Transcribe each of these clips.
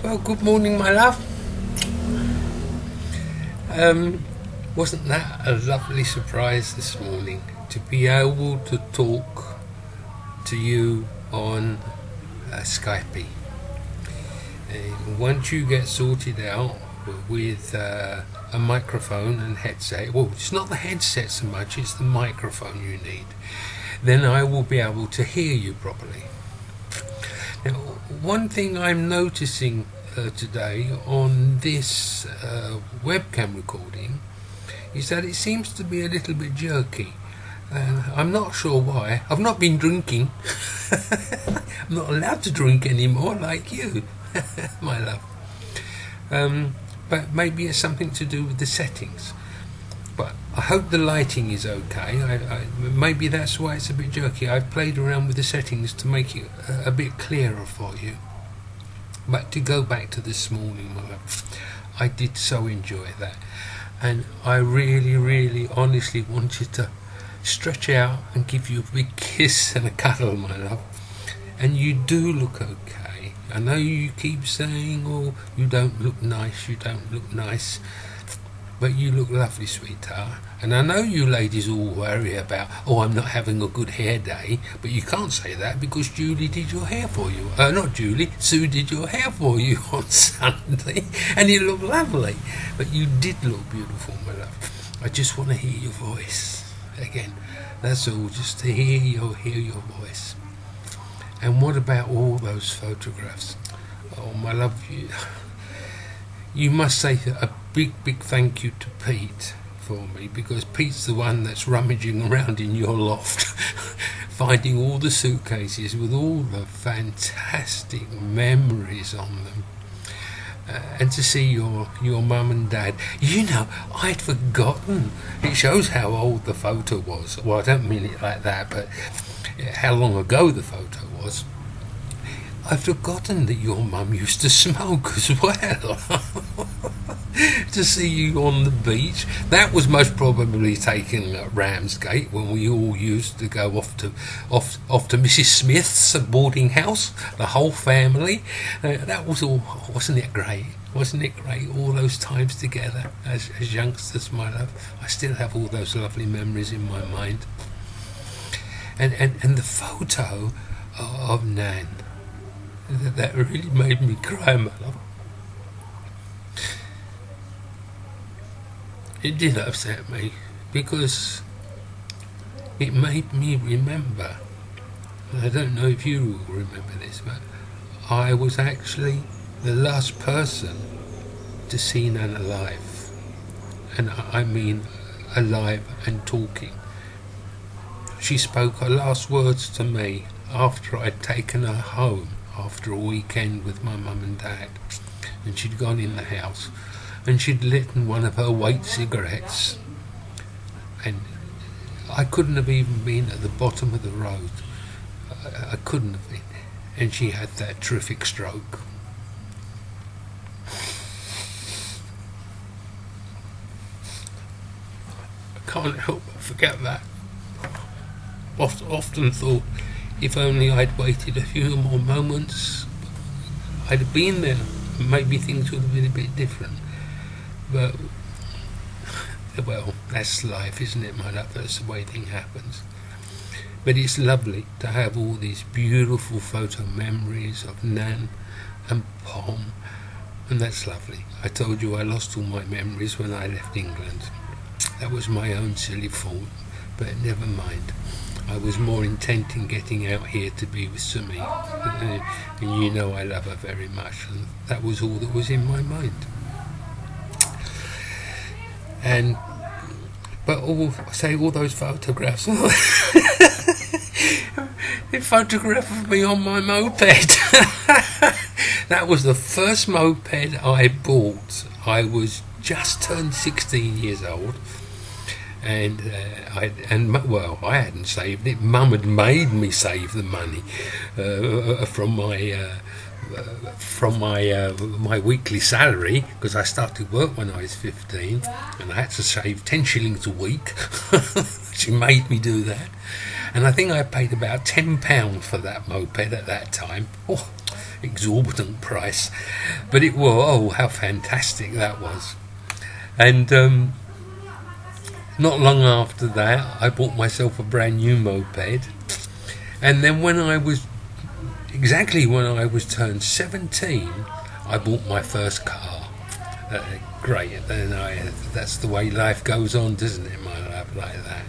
Well, good morning, my love. Um, wasn't that a lovely surprise this morning to be able to talk to you on Skype? Once you get sorted out with a microphone and headset, well, it's not the headset so much, it's the microphone you need, then I will be able to hear you properly. Now, one thing I'm noticing today on this webcam recording is that it seems to be a little bit jerky. I'm not sure why. I've not been drinking. I'm not allowed to drink anymore like you, my love. But maybe it's something to do with the settings. But I hope the lighting is okay. Maybe that's why it's a bit jerky. I've played around with the settings to make it a bit clearer for you. But to go back to this morning, I did so enjoy that. And I really, really, honestly wanted to stretch out and give you a big kiss and a cuddle, my love. And you do look okay. I know you keep saying, oh, you don't look nice, you don't look nice. But you look lovely, sweetheart. And I know you ladies all worry about, oh, I'm not having a good hair day. But you can't say that because Julie did your hair for you. Not Julie, Sue did your hair for you on Sunday. And you look lovely. But you did look beautiful, my love. I just want to hear your voice again. That's all, just to hear your voice. And what about all those photographs? Oh, my love, you must say a big thank you to Pete for me, because Pete's the one that's rummaging around in your loft finding all the suitcases with all the fantastic memories on them. And to see your mum and dad. You know, I'd forgotten. It shows how old the photo was. Well, I don't mean it like that, but how long ago the photo was. I've forgotten that your mum used to smoke as well. To see you on the beach. That was most probably taken at Ramsgate when we all used to go off to Mrs. Smith's boarding house, the whole family. That was all, wasn't it great? Wasn't it great, all those times together as youngsters, my love? I still have all those lovely memories in my mind. And the photo of Nan, that really made me cry, my love. It did upset me because it made me remember. I don't know if you will remember this, but I was actually the last person to see Nan alive. And I mean alive and talking. She spoke her last words to me after I'd taken her home after a weekend with my mum and dad. And she'd gone in the house and she'd lit one of her white cigarettes. And I couldn't have even been at the bottom of the road. I couldn't have been. And she had that terrific stroke. I can't help but forget that. Often thought, if only I'd waited a few more moments, I'd have been there. Maybe things would have been a bit different. But, well, that's life, isn't it, my love? That's the way things happens. But it's lovely to have all these beautiful photo memories of Nan and Pom, and that's lovely. I told you I lost all my memories when I left England. That was my own silly fault, but never mind. I was more intent in getting out here to be with Sumi, and you know I love her very much, and that was all that was in my mind. But all those photographs. The photograph of me on my moped. That was the first moped I bought. I was just turned 16 years old, and I hadn't saved it. Mum had made me save the money from my weekly salary, because I started work when I was 15 and I had to save 10 shillings a week. She made me do that, and I think I paid about £10 for that moped at that time. Oh, exorbitant price, but it was, oh, how fantastic that was. And not long after that, I bought myself a brand new moped. And then when I was turned 17, I bought my first car. Great, that's the way life goes on, doesn't it, my love, like that.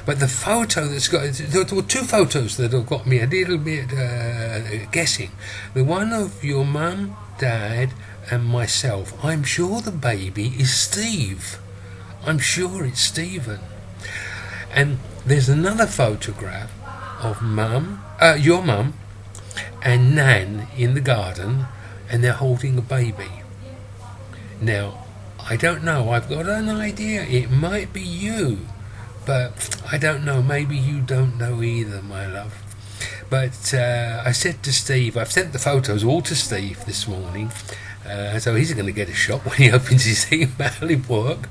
But the photo there were two photos that have got me a little bit guessing. The one of your mum, dad, and myself. I'm sure the baby is Steve. I'm sure it's Stephen. And there's another photograph of your mum, and Nan in the garden, and they're holding a baby. Now, I don't know. I've got an idea. It might be you. But I don't know, maybe you don't know either, my love. But I said to Steve, I've sent the photos all to Steve this morning, so he's going to get a shock when he opens his email at work.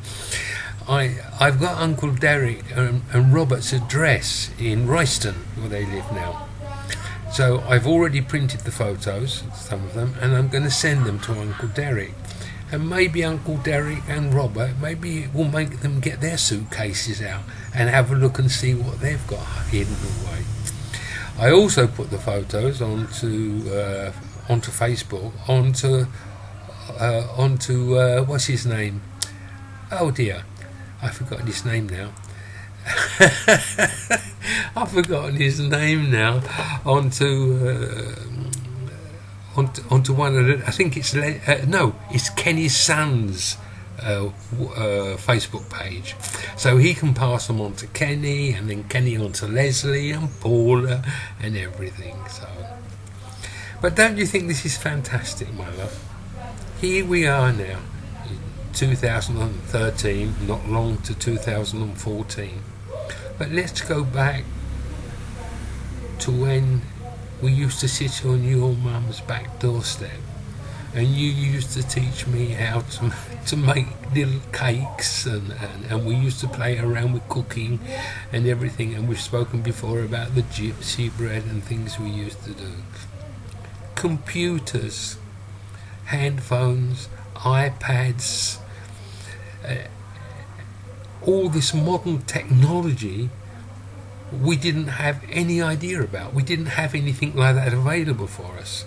I've got Uncle Derek and Robert's address in Royston, where they live now. So I've already printed the photos, some of them, and I'm going to send them to Uncle Derek. And maybe Uncle Derek and Robert, maybe it will make them get their suitcases out and have a look and see what they've got hidden away. I also put the photos onto Facebook, onto what's his name? Oh dear, I've forgotten his name now. I've forgotten his name now. Onto one of the, I think it's it's Kenny's son's Facebook page, so he can pass them on to Kenny, and then Kenny on to Leslie and Paula and everything. So, but don't you think this is fantastic, my love? Here we are now, in 2013, not long to 2014. But let's go back to when we used to sit on your mum's back doorstep, and you used to teach me how to make little cakes, and we used to play around with cooking and everything, and we've spoken before about the gypsy bread and things we used to do. Computers, handphones, iPads, all this modern technology we didn't have any idea about. We didn't have anything like that available for us.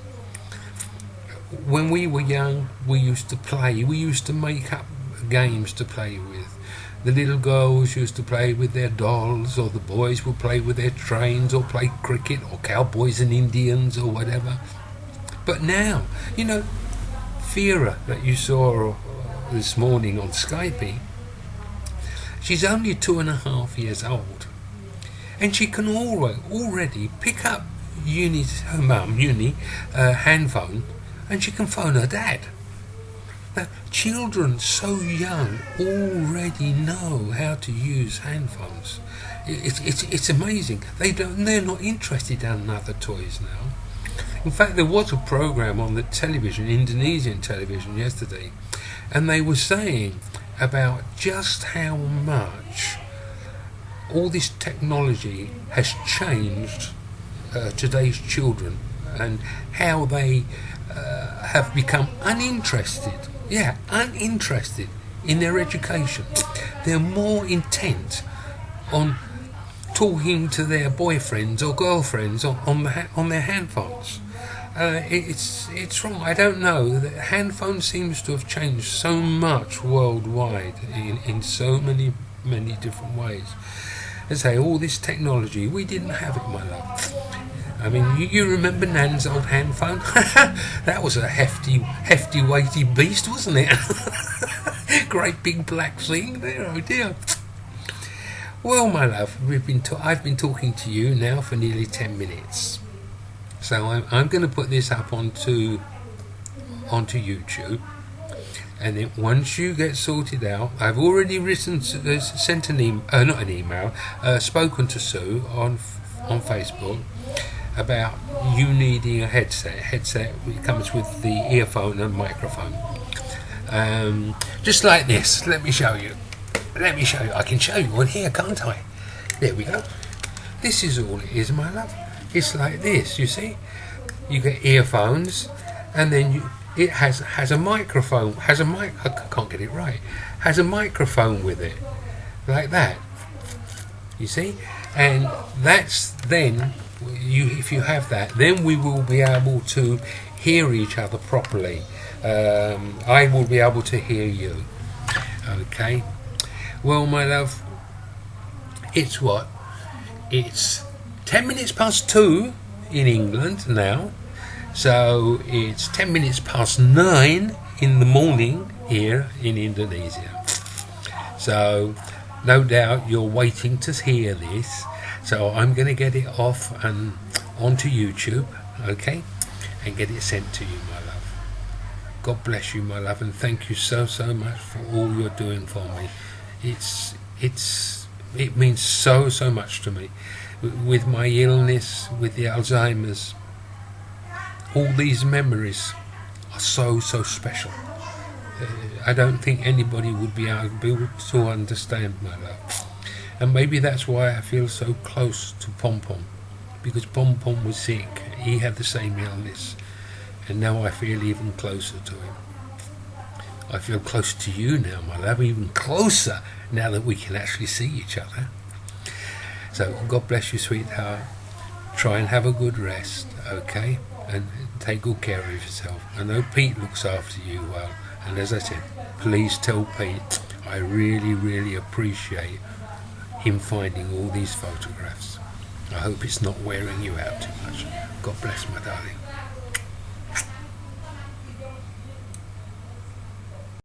When we were young, we used to play. We used to make up games to play with. The little girls used to play with their dolls, or the boys would play with their trains, or play cricket, or cowboys and Indians, or whatever. But now, Vera that you saw this morning on Skype, she's only 2.5 years old. And she can already pick up her mum, handphone, and she can phone her dad. Now, children so young already know how to use handphones. It's amazing. They're not interested in other toys now. In fact, there was a program on the television, Indonesian television, yesterday, and they were saying about just how much all this technology has changed today's children, and how they have become uninterested in their education. They're more intent on talking to their boyfriends or girlfriends on their handphones. It's wrong. I don't know. The handphone seems to have changed so much worldwide in so many different ways. As I say, all this technology, we didn't have it, my love. I mean, you remember Nan's old handphone? That was a hefty, weighty beast, wasn't it? Great big black thing there, oh dear. Well, my love, I've been talking to you now for nearly 10 minutes. So I'm going to put this up onto YouTube. And then once you get sorted out, I've already sent an email, spoken to Sue on Facebook about you needing a headset. It comes with the earphone and microphone. Just like this. Let me show you. I can show you one here, can't I? There we go. This is all it is, my love. It's like this, you see. you get earphones, and then it has a microphone, I can't get it right, has a microphone with it, like that. You see, and that's then if you have that, then we will be able to hear each other properly. I will be able to hear you. Okay. Well, my love, it's 10 minutes past 2 in England now, so it's 10 minutes past 9 in the morning here in Indonesia. So no doubt you're waiting to hear this, so I'm going to get it off and onto YouTube, okay, and get it sent to you, my love. God bless you, my love, and thank you so much for all you're doing for me. It means so much to me. With my illness, with the Alzheimer's, all these memories are so special. I don't think anybody would be able to understand, my love. And maybe that's why I feel so close to Pom Pom, because Pom Pom was sick, he had the same illness, and now I feel even closer to him. I feel close to you now, my love, even closer now that we can actually see each other. So God bless you, sweetheart. Try and have a good rest, okay? And take good care of yourself. I know Pete looks after you well, and as I said, please tell Pete I really appreciate him finding all these photographs. I hope it's not wearing you out too much. God bless, my darling.